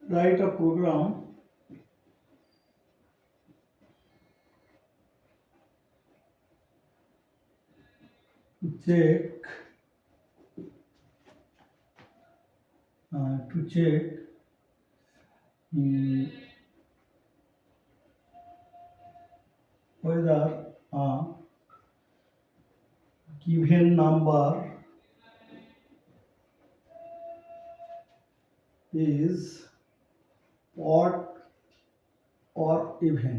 write a program to check whether a given number is odd or even.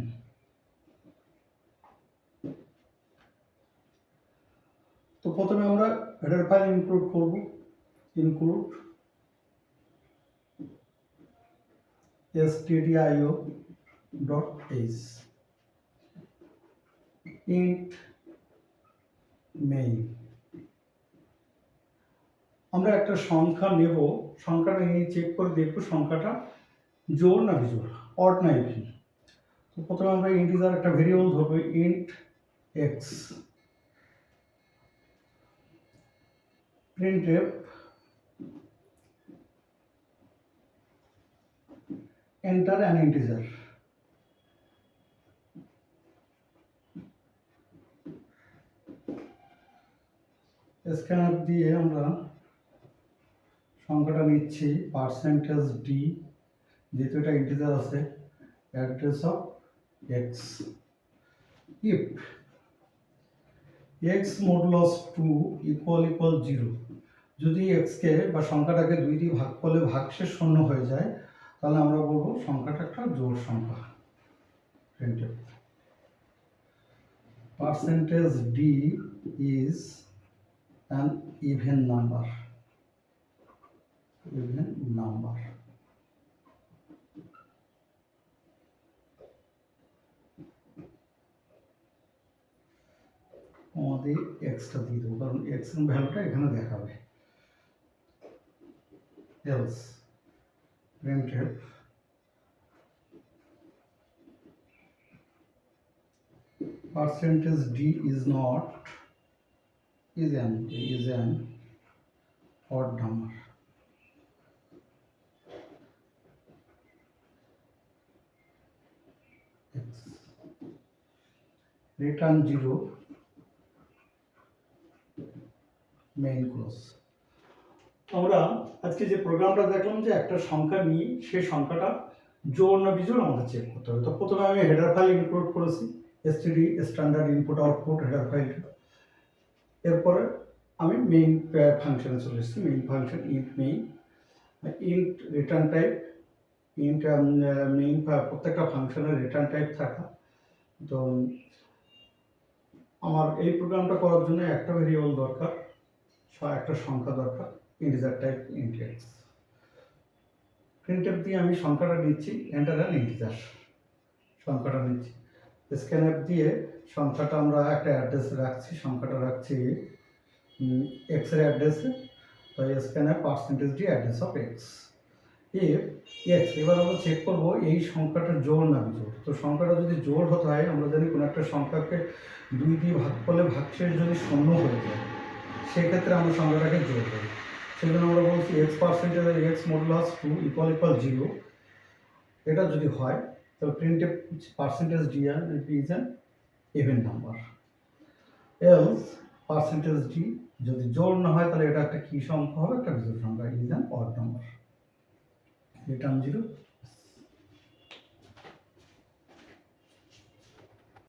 তো প্রথমে আমরা header file include করব। Include stdio.h int main। আমরা একটা সংখ্যা নেব, সংখ্যাটা নিয়ে চেক করে দেখব সংখ্যাটা জোড় না বিজোড়, অড না ইভেন। তো প্রথমে আমরা ইন্টিজার একটা ভেরিয়েবল ধরবো, int x, printf enter an integer। Scanner দিয়ে আমরা সংখ্যাটা নিচ্ছি %d, যেহেতু এটা ইন্টিজার আছে, address of x। If x modulus 2 equal 0, যদি x কে বা সংখ্যাটাকে 2 দিয়ে ভাগ করলে ভাগশেষ শূন্য হয়ে যায়, তাহলে আমরা বলবো সংখ্যাটা একটা জোড় সংখ্যা। %d is an even number। even number। আমাদের এক্সটা দিয়ে দেবো, কারণ এক্স এর ভ্যালুটা এখানে দেখাবে। else printf %d is not is an odd number। return 0 main close। আমরা আজকে যে প্রোগ্রামটা দেখলাম যে একটা সংখ্যা নিয়ে সেই সংখ্যাটা জোড় না বিজোড় আমাদের চেক করতে হবে। তো প্রথমে আমি হেডার ফাইল ইনক্লুড করেছি, std standard input output header ফাইলটা। এরপরে আমি মেইন ফাংশনে চলে এসেছি, main function int main, int return type, int main প্রত্যেকটা ফাংশনের রিটার্ন টাইপ থাকা। তো আমার এই প্রোগ্রামটা করার জন্য একটা ভেরিয়েবল দরকার, একটা সংখ্যা দরকার, integer type int x। printf দিয়ে আমি সংখ্যাটা নিচ্ছি, এন্টার অ্যান ইন্টিজার, সংখ্যাটা নিচ্ছি। স্ক্যানফ দিয়ে সংখ্যাটা আমরা একটা অ্যাড্রেস রাখছি, সংখ্যাটা রাখছি x এর অ্যাড্রেসে, তাই scanf %d address of x। x এবার আমরা চেক করব এই সংখ্যাটা জোড় না বিজোড়। তো সংখ্যাটা যদি জোড় হতে হয়, আমরা জানি কোনো একটা সংখ্যাকে 2 দিয়ে ভাগ করলে ভাগশেষ যদি শূন্য হয়ে যায়, সেক্ষেত্রে আমরা সংখ্যাটাকে জোড় করি। সেই জন্য আমরা বলছি x মডুলাস 2 ইকুয়াল 0। এটা যদি হয় তাহলে printf %d is an even number। else %d যদি জোড় না হয়, তাহলে এটা একটা কি সংখ্যা হবে, একটা বিজোড় সংখ্যা, is an odd number। return 0